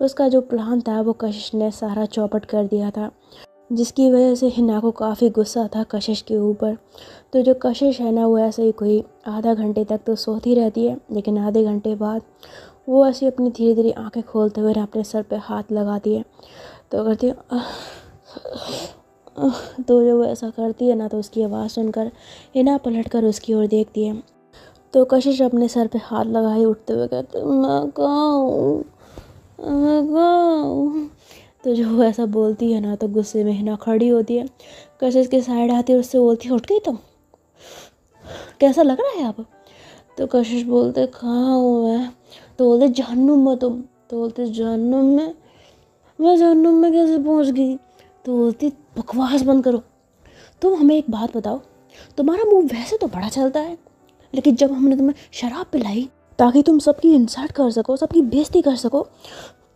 उसका जो प्लान था वो कशिश ने सारा चौपट कर दिया था, जिसकी वजह से हिना को काफ़ी गुस्सा था कशिश के ऊपर। तो जो कशिश है ना वो ऐसे ही कोई आधा घंटे तक तो सोती रहती है, लेकिन आधे घंटे बाद वो ऐसे अपनी धीरे धीरे आंखें खोलते हुए ना अपने सर पे हाथ लगाती है। तो करती है तो जब वो ऐसा करती है ना तो उसकी आवाज़ सुनकर हिना पलट कर उसकी ओर देखती है। तो कशिश अपने सर पे हाथ लगाए उठते हुए कहते मैं कहाँ हूँ, मैं कहाँ हूँ। तो जो वो ऐसा बोलती है ना तो गुस्से में हिना खड़ी होती है, कशिश के साइड आती है, उससे बोलती है उठ गई तुम, कैसा लग रहा है अब। तो कशिश बोलते कहाँ हूँ मैं। तो बोलते जहन्नुम में तुम। तो बोलते जहन्नुम में, मैं जहन्नुम में कैसे पहुँच गई। तो बोलती बकवास बंद करो। तुम हमें एक बात बताओ, तुम्हारा मुंह वैसे तो बड़ा चलता है, लेकिन जब हमने तुम्हें शराब पिलाई ताकि तुम सबकी इंसल्ट कर सको, सबकी बेइज्जती कर सको,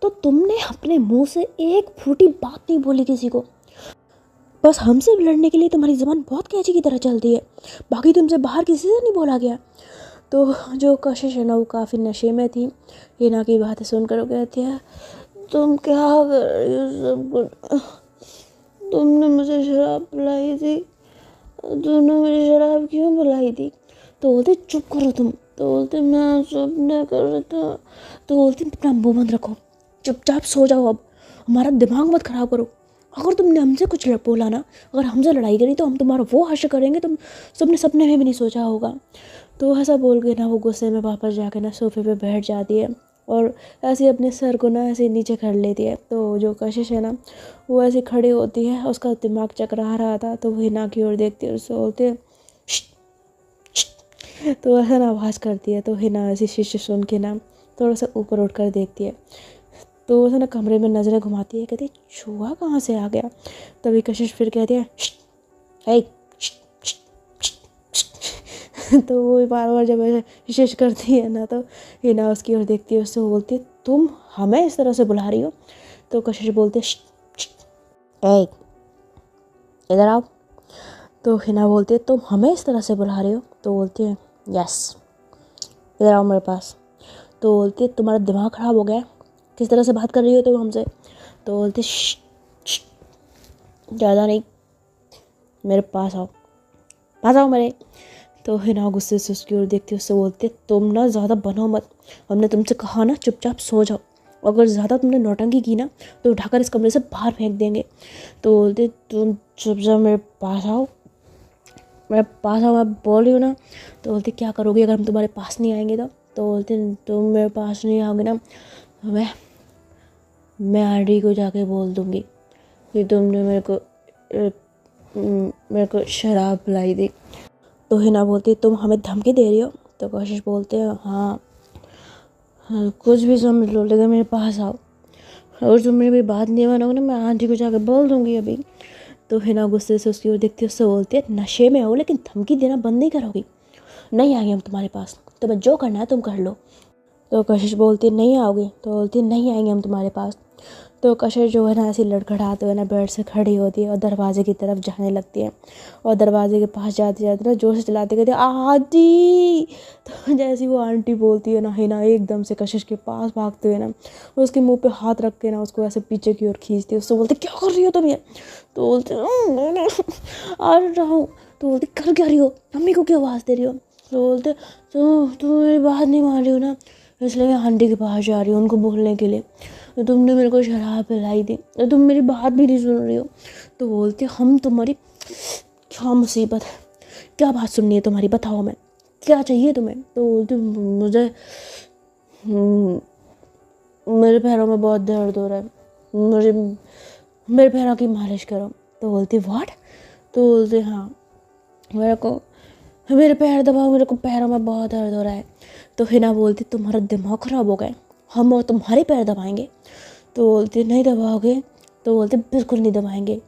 तो तुमने अपने मुंह से एक फूटी बात नहीं बोली किसी को। बस हमसे लड़ने के लिए तुम्हारी ज़बान बहुत कैंची की तरह चलती है, बाकी तुमसे बाहर किसी से नहीं बोला गया। तो जो कशिश है ना वो काफ़ी नशे में थी। हिना की बातें सुनकर वो कहती है तुम क्या कर रही हो सब कुछ, तुमने मुझे शराब पिलाई थी, तुमने मुझे शराब क्यों पिलाई थी। तो बोलते चुप करो तुम। तो बोलते मैं चुप नहीं कर रहा था। तो बोलती अपना मुंह बंद रखो, चुपचाप सो जाओ, अब हमारा दिमाग मत खराब करो। अगर तुमने हमसे कुछ बोला ना, अगर हमसे लड़ाई करी तो हम तुम्हारा वो हश्र करेंगे तुम सबने सपने में भी नहीं सोचा होगा। तो ऐसा बोल के ना वो गुस्से में वापस जाके ना सोफे पे बैठ जाती है और ऐसे अपने सर को ना ऐसे नीचे कर लेती है। तो जो कशिश है ना वो ऐसे खड़ी होती है, उसका दिमाग चकरा रहा था, तो वो हिना की ओर देखती है, उससे बोलती है तो ऐसा ना आवाज़ करती है। तो हिना ऐसी शीशे सुन के ना थोड़ा सा ऊपर उठ कर देखती है। तो वैसे ना कमरे में नज़रें घुमाती है, कहती चूहा कहाँ से आ गया। तभी कशिश फिर कहती है हे। तो वो बार बार जब ऐसे शिश करती है ना तो हिना उसकी ओर देखती है, उससे बोलती है तुम हमें इस तरह से बुला रही हो। तो कशिश बोलती है ए इधर आओ। तो हिना बोलती है तुम हमें इस तरह से बुला रही हो। तो बोलती है यस, इधर आओ मेरे पास। तो बोलती है तुम्हारा दिमाग ख़राब हो गया, किस तरह से बात कर रही हो तुम हमसे। तो बोलती ज़्यादा नहीं, मेरे पास आओ, पास आओ मेरे। तो हिना गुस्से से उसकी ओर देखती है, उससे बोलती है तुम ना ज़्यादा बनो मत, हमने तुमसे कहा ना चुपचाप सो जाओ, अगर ज़्यादा तुमने नौटंकी की ना तो उठाकर इस कमरे से बाहर फेंक देंगे। तो बोलते तुम चुपचाप मेरे पास आओ, मेरे पास आओ, मैं बोल रही हूँ ना। तो बोलती क्या करोगी अगर हम तुम्हारे पास नहीं आएंगे तो। तो बोलते तुम मेरे पास नहीं आओगे ना, मैं आंटी को जाके बोल दूँगी कि तुमने मेरे को शराब पिलाई थी। तो हिना बोलती तुम हमें धमकी दे रही हो। तो कशिश बोलते हैं हाँ, कुछ भी समझ लो, लेकिन मेरे पास आओ, अगर तुम मेरी बात नहीं मानोगे ना मैं आंटी को जाके बोल दूँगी अभी। तो हिना गुस्से से उसकी ओर देखती है, उससे बोलती है नशे में हो लेकिन धमकी देना बंद नहीं करोगी, नहीं आएंगे हम तुम्हारे पास, तुम्हें जो करना है तुम कर लो। तो कशिश बोलती है नहीं आओगी। तो बोलती है नहीं आएंगे हम तुम्हारे पास। तो कशिश जो है ना ऐसी लड़खड़ाते हुए ना बेड से खड़ी होती है और दरवाजे की तरफ जाने लगती है, और दरवाजे के पास जाते जाते ना जोर से चलाते कहती है आंटी। तो जैसी वो आंटी बोलती है ना हिना एकदम से कशिश के पास भागते हुए ना उसके मुंह पे हाथ रख के ना उसको ऐसे पीछे की ओर खींचती है, उससे बोलती क्या कर रही हो तुम ये। तो बोलती आ रहा हूँ। तो बोलती कर क्या रही हो, मम्मी को क्यों आवाज़ दे रही हो। तो बोलते तुम मेरी बात नहीं मान रही हो ना, इसलिए मैं आंटी के पास जा रही हूँ उनको बोलने के लिए, तो तुमने मेरे को शराब पिलाई थी, तो तुम मेरी बात भी नहीं सुन रही हो। तो बोलते हम तुम्हारी क्या मुसीबत है, क्या बात सुननी है तुम्हारी, बताओ मैं क्या चाहिए तुम्हें। तो बोलती मुझे मेरे पैरों में बहुत दर्द हो रहा है, मुझे मेरे पैरों की मालिश करो। तो बोलती व्हाट। तो बोलते हाँ मेरे पैर दबाओ, मेरे को पैरों में बहुत दर्द हो रहा है। तो हिना बोलती तुम्हारा दिमाग ख़राब हो गया, हम और तुम्हारे पैर दबाएंगे। तो बोलती नहीं दबाओगे। तो बोलते बिल्कुल नहीं दबाएंगे।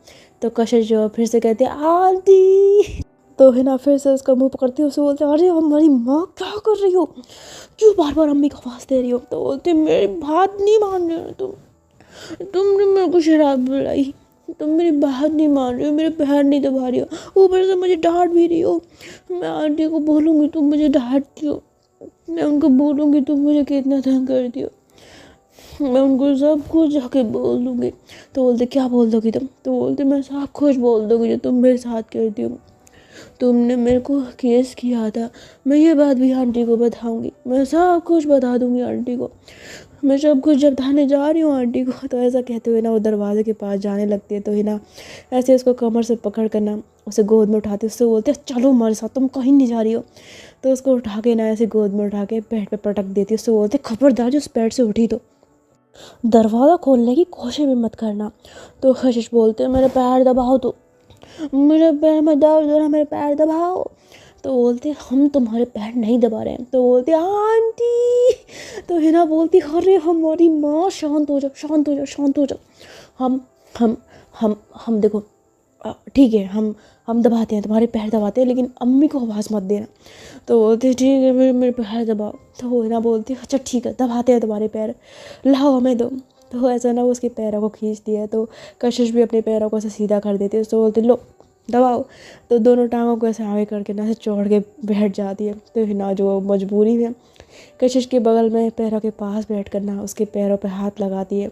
तो कशिश जो फिर से कहती आंटी। तो हिना फिर से उसका मुंह पकड़ती है, उसे बोलते अरे हमारी माँ क्या कर रही हो, क्यों बार बार अम्मी को आवाज़ दे रही हो। तो बोलते मेरी बात नहीं मान रहे हो तुमने मेरे को शराब पिलाई, तुम मेरी बात नहीं मान रही हो, मेरे पैर नहीं दबा रही हो, ऊपर से मुझे डांट भी रही हो। मैं आंटी को बोलूँगी तुम मुझे डांटती हो, मैं उनको बोलूँगी तुम मुझे कितना तंग करती हो। मैं उनको सब कुछ जाके बोल दूँगी। तो बोलते क्या बोल दोगी तुम? तो बोलते मैं सब कुछ बोल दूँगी जो तुम मेरे साथ करती हो। तुमने मेरे को केस किया था, मैं ये बात भी आंटी को बताऊंगी, मैं सब कुछ बता दूंगी आंटी को, मैं सब कुछ जब बताने जा रही हूँ आंटी को। तो ऐसा कहते हुए ना वो दरवाजे के पास जाने लगती है। तो है ना ऐसे उसको कमर से पकड़ कर ना उसे गोद में उठाते, उससे बोलते चलो हमारे साथ, तुम कहीं नहीं जा रही हो। तो उसको उठा के ना ऐसे गोद में उठा के पेट पे पटक देती है। उससे बोलते खबरदार जो उस पेट से उठी तो दरवाज़ा खोलने की कोशिश भी मत करना। तो कशिश बोलते मेरे पैर दबाओ, तो मेरे पैर में दर्द हो रहा, मेरे पैर दबाओ। तो बोलते हम तुम्हारे पैर नहीं दबा रहे हैं। तो बोलते आंटी। तो हिना बोलती अरे हमारी माँ, शांत हो जाओ, शांत हो जाओ, शांत हो जाओ। हम हम हम देखो ठीक है, हम दबाते हैं, तुम्हारे पैर दबाते हैं, लेकिन अम्मी को आवाज़ मत देना। तो बोलते ठीक है, मेरे मेरे पैर दबाओ। तो वो हिना बोलती अच्छा ठीक है, दबाते हैं तुम्हारे पैर, लाओ हमें दो। तो ऐसा ना वो उसके पैरों को खींच दिया। तो कशिश भी अपने पैरों को ऐसे सीधा कर देती है। तो बोलते लो दबाओ। तो दोनों टांगों को ऐसे आगे करके ना ऐसे चौड़ के बैठ जाती है। तो हिना जो मजबूरी में कशिश के बगल में पैरों के पास बैठ कर ना उसके पैरों पे हाथ लगाती है।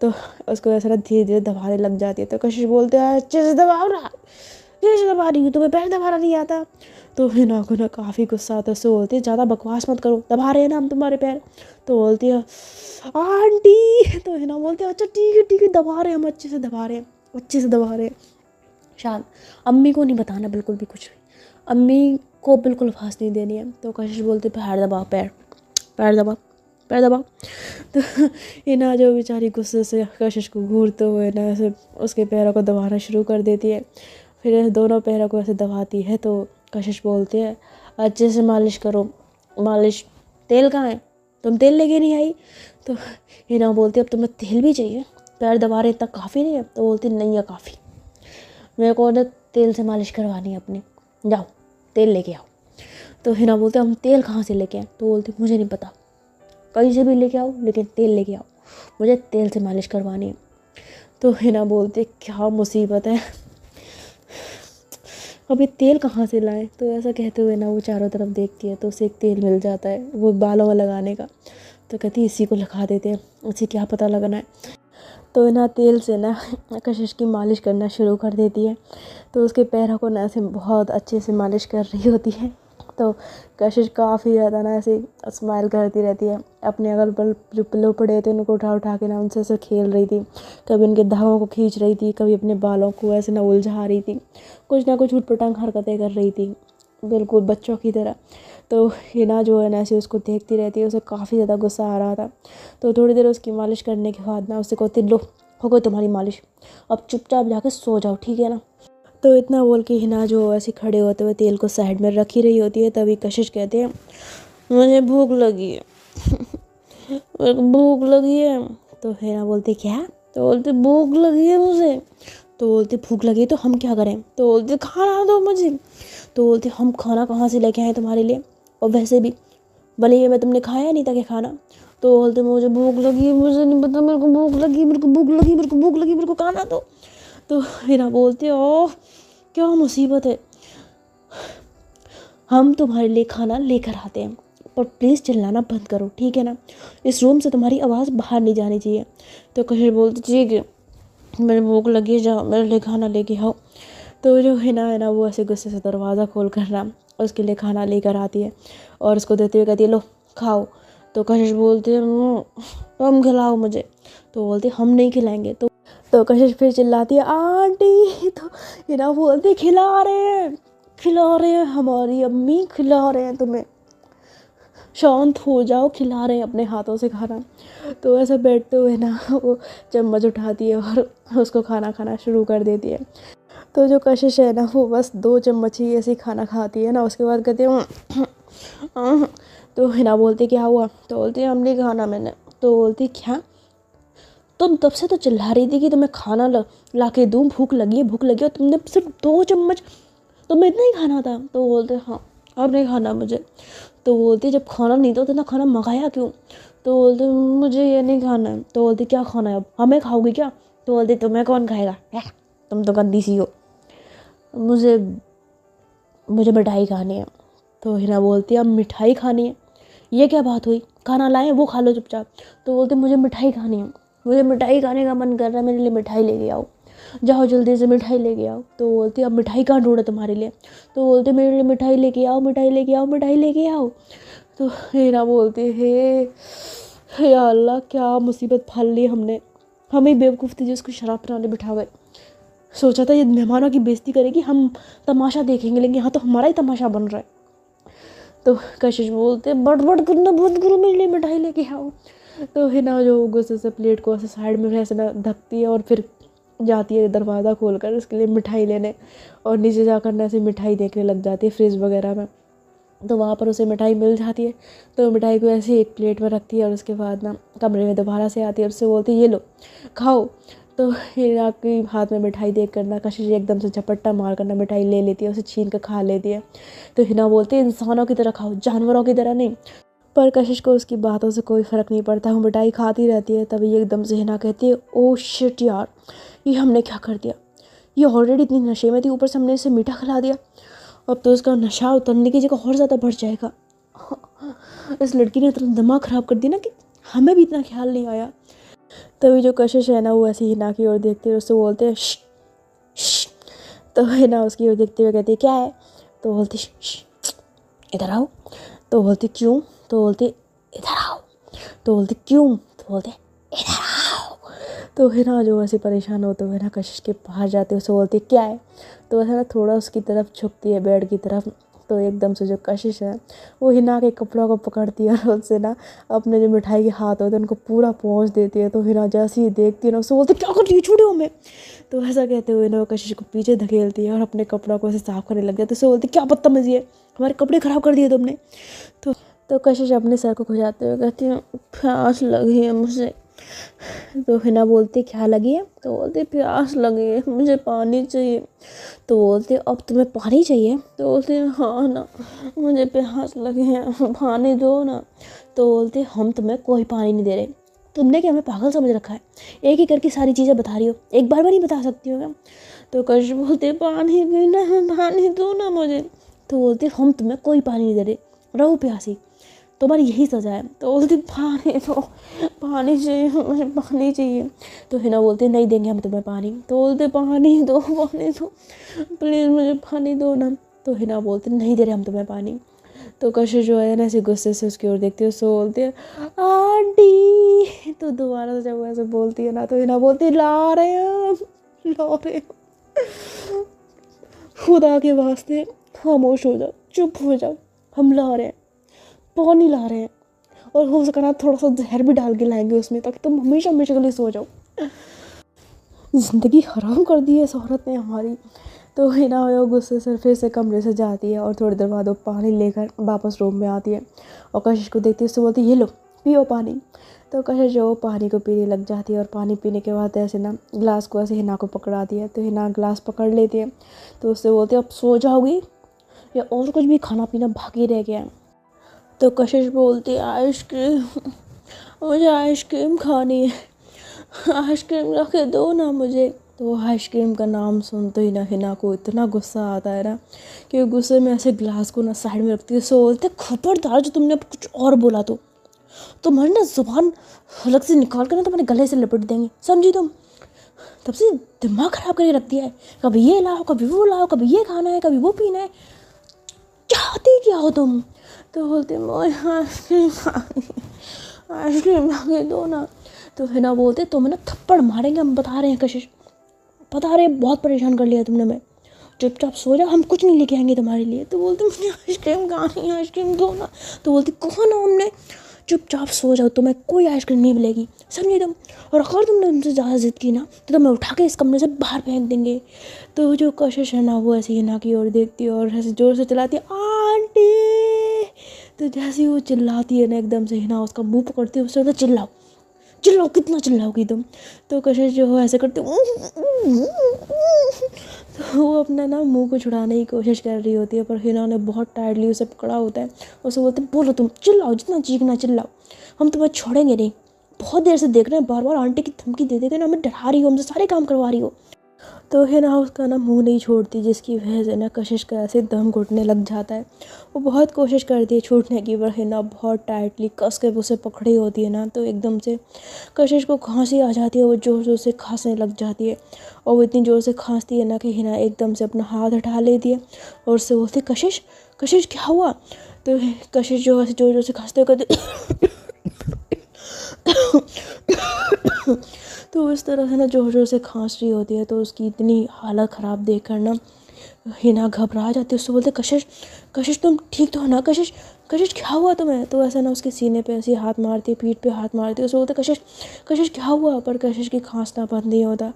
तो उसको ऐसा ना धीरे धीरे दबाने लग जाती है। तो कशिश बोलते हैं अच्छे से दबाओ ना, ये से दबा रही हूँ, तुम्हें पैर दबाना नहीं आता। तो हिना को ना काफ़ी गुस्सा आता है। उससे बोलती है ज़्यादा बकवास मत करो, दबा रहे हैं ना हम तुम्हारे पैर। तो बोलती है आंटी। तो हिना बोलते हैं अच्छा ठीक है दबा रहे हैं हम, अच्छे से दबा रहे हैं, अच्छे से दबा रहे हैं। शांत, अम्मी को नहीं बताना बिल्कुल भी कुछ भी, अम्मी को बिल्कुल आवाज़ नहीं देनी है। तो कशिश बोलते पैर दबाओ, पैर पैर दबाओ, पैर दबाओ। तो हिना जो बेचारी गुस्से से कशिश को घूरते हुए ना ऐसे उसके पैरों को दबाना शुरू कर देती है। फिर दोनों पैरों को ऐसे दबाती है। तो कशिश बोलते हैं अच्छे से मालिश करो, मालिश, तेल कहाँ है, तुम तेल लेके नहीं आई। तो हिना बोलती अब तुम्हें तेल भी चाहिए, पैर दबा रहे इतना काफ़ी नहीं है। तो बोलती नहीं है काफ़ी, मेरे को ना तेल से मालिश करवानी है अपनी, जाओ तेल लेके आओ। तो हिना बोलते हम तेल कहाँ से लेके आए। तो बोलती मुझे नहीं पता, कहीं से भी लेके आओ लेकिन तेल लेके आओ, मुझे तेल से मालिश करवानी है। तो हिना बोलते क्या मुसीबत है, अभी तेल कहाँ से लाएं। तो ऐसा कहते हुए ना वो चारों तरफ देखती है। तो उसे एक तेल मिल जाता है वो बालों में लगाने का। तो कहती है इसी को लगा देते हैं, उसे क्या पता लगना है। तो ना तेल से ना कशिश की मालिश करना शुरू कर देती है। तो उसके पैरों को ना ऐसे बहुत अच्छे से मालिश कर रही होती है। तो कशिश काफ़ी ज़्यादा ना ऐसे स्माइल करती रहती है, अपने अगल बगल जो पिल्लो पड़े थे उनको उठा उठा के ना उनसे ऐसे खेल रही थी, कभी उनके धागों को खींच रही थी, कभी अपने बालों को ऐसे ना उलझा रही थी, कुछ ना कुछ उटपटांग हरकतें कर रही थी बिल्कुल बच्चों की तरह। तो हिना जो है ना ऐसे उसको देखती रहती है, उसे काफ़ी ज़्यादा गुस्सा आ रहा था। तो थोड़ी देर उसकी मालिश करने के बाद ना उसे कहती लो हो गई तुम्हारी मालिश, अब चुपचाप जाकर सो जाओ, ठीक है ना। तो इतना बोल के हिना जो ऐसे खड़े होते हुए तेल को साइड में रखी रही होती है। तभी कशिश कहते हैं मुझे भूख लगी है, मेरे को भूख लगी है। तो हिना बोलते क्या। तो बोलते भूख लगी है मुझे। तो बोलते भूख लगी तो हम क्या करें। तो बोलते खाना दो मुझे। तो बोलते हम खाना कहाँ से लेके आए तुम्हारे लिए, और वैसे भी भले ही मैं तुमने खाया नहीं था क्या खाना। तो बोलते मुझे भूख लगी, मुझे नहीं पता, मेरे को भूख लगी, मेरे को भूख लगी, मेरे को भूख लगी, मेरे को खाना दो। तो हिना बोलते ओह क्या मुसीबत है, हम तुम्हारे लिए खाना लेकर आते हैं, पर प्लीज़ चिल्लाना बंद करो, ठीक है ना, इस रूम से तुम्हारी आवाज़ बाहर नहीं जानी चाहिए। तो कशिश बोलती ठीक है, मेरे भूख लगी, जाओ मेरे लिए खाना लेके आओ। तो जो हिना है ना वो ऐसे गुस्से से दरवाज़ा खोल कर ना उसके लिए खाना लेकर आती है और उसको देते हुए कहती है लो खाओ। तो कशिश बोलती है तुम खिलाओ मुझे। तो बोलती हम नहीं खिलाएंगे। तो कशिश फिर चिल्लाती है आंटी। तो हिना बोलती खिला रहे हैं, खिला रहे हैं, हमारी अम्मी खिला रहे हैं तुम्हें, शांत हो जाओ, खिला रहे हैं अपने हाथों से खाना। तो ऐसा बैठते हुए ना वो चम्मच उठाती है और उसको खाना खाना शुरू कर देती है। तो जो कशिश है ना वो बस 2 चम्मच ही ऐसे खाना खाती है ना, उसके बाद कहती है तो हिना बोलती क्या हुआ। तो बोलती है हमने खाना मैंने। तो बोलती क्या, तुम तब से तो चिल्ला रही थी कि तुम्हें खाना ला के दूँ, भूख लगी है, भूख लगी है, और तुमने सिर्फ 2 चम्मच, तुम्हें इतना ही खाना था। तो बोलते हाँ अब नहीं खाना मुझे। तो बोलती जब खाना नहीं था तो इतना खाना मंगाया क्यों। तो बोलते मुझे ये नहीं खाना है। तो बोलती क्या खाना है अब, हमें खाओगी क्या। तो बोलती तुम्हें कौन खाएगा, तुम तो गंदी सी हो, मुझे मुझे मिठाई खानी है। तो हिना बोलती अब मिठाई खानी है, ये क्या बात हुई, खाना लाए वो खा लो चुपचाप। तो बोलते मुझे मिठाई खानी है, मुझे मिठाई खाने का मन कर रहा है, मेरे लिए मिठाई लेके आओ, जाओ जल्दी से मिठाई लेके आओ। तो बोलती अब मिठाई कहाँ ढूंढे तुम्हारे लिए। तो बोलते मेरे लिए मिठाई लेके आओ, मिठाई लेके आओ, मिठाई लेके आओ। तो हीना बोलती हे या अल्लाह, क्या मुसीबत फाल ली हमने, हम ही बेवकूफ़ थे जिसको शराब पिलाने बिठा गए। सोचा था ये मेहमानों की बेइज्जती करेगी, हम तमाशा देखेंगे, लेकिन यहाँ तो हमारा ही तमाशा बन रहा है। तो कशिश बोलते बड़ करना बंद करो, मेरे लिए मिठाई लेके आओ। तो हिना जो गुस्से से प्लेट को ऐसे साइड में ऐसे ना ढकती है और फिर जाती है दरवाज़ा खोलकर उसके लिए मिठाई लेने, और नीचे जाकर ना ऐसे मिठाई देखने लग जाती है फ्रिज वगैरह में। तो वहाँ पर उसे मिठाई मिल जाती है, तो मिठाई को ऐसे एक प्लेट में रखती है और उसके बाद ना कमरे में दोबारा से आती है और उससे बोलती है ये लो खाओ। तो हिना के हाथ में मिठाई देख कर ना कशिश एकदम से झपट्टा मार कर ना मिठाई ले लेती है, उसे छीन कर खा लेती है। तो हिना बोलती है इंसानों की तरह खाओ, जानवरों की तरह नहीं। पर कशिश को उसकी बातों से कोई फ़र्क नहीं पड़ता, वो मिठाई खाती रहती है। तभी एकदम से हिना कहती है ओ शिट यार, ये हमने क्या कर दिया, ये ऑलरेडी इतनी नशे में थी, ऊपर से हमने इसे मीठा खिला दिया, अब तो उसका नशा उतरने की जगह और ज़्यादा बढ़ जाएगा। इस लड़की ने इतना दिमाग ख़राब कर दिया ना कि हमें भी इतना ख्याल नहीं आया। तभी जो कशिश है ना वो ऐसे हिना की ओर देखती है, उससे बोलते हैं श्श। तो हिना उसकी ओर देखते हुए कहती है क्या है। तो बोलती इधर आओ। तो बोलती क्यों। तो बोलती इधर आओ। तो बोलती क्यों। तो बोलते इधर आओ। तो हिना जो ऐसे परेशान होते हुए ना कशिश के पास जाते हैं, उससे बोलती क्या है। तो वैसे ना थोड़ा उसकी तरफ झुकती है बेड की तरफ। तो एकदम से जो कशिश है वो हिना के कपड़ों को पकड़ती है और उससे ना अपने जो मिठाई के हाथ होते हैं उनको पूरा पहुँच देती है। तो हिना जैसे ही देखती है ना उससे बोलती क्या कर रही है, छोड़ो हमें। तो ऐसा कहते हुए ना वो कशिश को पीछे धकेलती है और अपने कपड़ों को ऐसे साफ करने लग जाती है। उससे बोलती क्या बदतमीजी है, हमारे कपड़े ख़राब कर दिए तुमने। तो कशिश अपने सर को खुजाते हुए कहती है प्यास लगी है मुझे। तो हिना बोलती क्या लगी है। तो बोलती प्यास लगी है, मुझे पानी चाहिए। तो बोलते अब तुम्हें पानी चाहिए। तो बोलते हाँ ना, मुझे प्यास लगी है, पानी दो ना। तो बोलते हम तुम्हें कोई पानी नहीं दे रहे, तुमने क्या हमें पागल समझ रखा है, एक एक करके सारी चीज़ें बता रही हो, एक बार नहीं बता सकती हो क्या। तो कशिश बोलते पानी पीना है, पानी दो ना मुझे। तो बोलते हम तुम्हें कोई पानी नहीं दे रहे, रहो प्यासी, तुम्हारी यही सज़ा है। तो बोलती पानी दो, पानी चाहिए, मुझे पानी चाहिए। तो हिना बोलते नहीं देंगे हम तुम्हें पानी। तो बोलते पानी दो, पानी दो, प्लीज़ मुझे पानी दो ना। तो हिना बोलते नहीं दे रहे हम तुम्हें पानी। तो कशिश जो है ना ऐसे गुस्से से उसकी ओर देखती है, उससे बोलती है आंटी। तो दोबारा से जब वो ऐसे बोलती है ना तो हिना बोलती है ला रहे हैं, ला रहे हैं। खुदा के वास्ते खामोश हो जाओ, चुप हो जाओ, हम ला रहे हैं, पानी ला रहे हैं, और हो सका ना थोड़ा सा जहर भी डाल के लाएंगे उसमें, ताकि तुम हमेशा हमेशा के लिए सो जाओ। ज़िंदगी हराम कर दी है इस औरत ने हमारी। तो हिना वो गुस्से से फिर से कमरे से जाती है और थोड़ी देर बाद वो पानी लेकर वापस रूम में आती है और कशिश को देखती है, उससे बोलती है ये लो पियो पानी। तो कशिश जो पानी को पीने लग जाती है और पानी पीने के बाद ऐसे ना ग्लास को ऐसे हिना को पकड़ाती है। तो हिना ग्लास पकड़ लेती है। तो उससे बोलती है अब सो जाओगी या और कुछ भी खाना पीना बाकी रह गया है। तो कशिश बोलती है आइसक्रीम, मुझे आइसक्रीम खानी है, आइसक्रीम ला के दो ना मुझे। तो आइसक्रीम का नाम सुनते ही ना हिना को इतना गुस्सा आता है ना कि गुस्से में ऐसे ग्लास को ना साइड में रखती है। सो बोलते खबरदार जो तुमने अब कुछ और बोला तो तुम्हारी ना जुबान हलक से निकाल कर ना तुम्हारे गले से लिपट देंगे, समझी तुम। तब से दिमाग ख़राब करके रख दिया है, कभी ये लाओ कभी वो लाओ, कभी ये खाना है कभी वो पीना है, चाहती क्या हो तुम। तो बोलते मुझे आइसक्रीम ला के दो ना। तो हिना बोलते तुम्हें ना थप्पड़ मारेंगे, हम बता रहे हैं कशिश, बता रहे हैं, बहुत परेशान कर लिया तुमने, मैं चुपचाप सो जाओ, हम कुछ नहीं लेके आएंगे तुम्हारे लिए। तो बोलते मुझे आइसक्रीम खानी है, आइसक्रीम दो ना। तो बोलती कौन हो हमने, चुपचाप सो जाओ, तुम्हें कोई आइसक्रीम नहीं मिलेगी, समझी तुम। और अगर तुमने हमसे ज़्यादा जिद की ना तो तुम्हें उठा के इस कमरे से बाहर फेंक देंगे। तो जो कशिश है ना वो ऐसे हिना की ओर देखती है और ऐसे ज़ोर से चिल्लाती है आंटी। तो जैसे ही वो चिल्लाती है ना एकदम से हिना उसका मुंह पकड़ती है, उससे बोलता चिल्लाओ चिल्लाओ, कितना चिल्लाओगी तुम। तो कशिश जो है ऐसे करती तो वो अपना ना मुंह को छुड़ाने की कोशिश कर रही होती है, पर हिना ने बहुत टाइटली उसे पकड़ा होता है। उसे बोलते बोलो तुम, चिल्लाओ जितना चीखना चिल्लाओ, हम तुम्हें छोड़ेंगे नहीं। बहुत देर से देख रहे हैं, बार बार आंटी की धमकी दे देते ना, हमें डरा रही हो, हमसे सारे काम करवा रही हो। तो हिना उसका ना मुंह नहीं छोड़ती, जिसकी वजह से ना कशिश का ऐसे दम घुटने लग जाता है। वो बहुत कोशिश करती है छूटने की, पर हिना बहुत टाइटली कस के उसे पकड़ी होती है ना, तो एकदम से कशिश को खांसी आ जाती है। वो ज़ोर ज़ोर से खांसने लग जाती है, और वो इतनी ज़ोर से खांसती है ना कि हिना एकदम से अपना हाथ उठा लेती है और उससे बोलती, कशिश कशिश क्या हुआ? तो कशिश जो है ज़ोर ज़ोर से खांसते हुए कहती तो इस तरह से ना ज़ोर ज़ोर से खांस रही होती है। तो उसकी इतनी हालत ख़राब देख कर ना हिना घबरा जाती है। उससे बोलते, कशिश कशिश तुम ठीक तो हो ना? कशिश कशिश क्या हुआ तुम्हें? तो ऐसा ना उसके सीने पे ऐसे हाथ मारती है, पीठ पे हाथ मारती है। उससे बोलते, कशिश कशिश क्या हुआ? पर कशिश की खांसना बंद नहीं होता।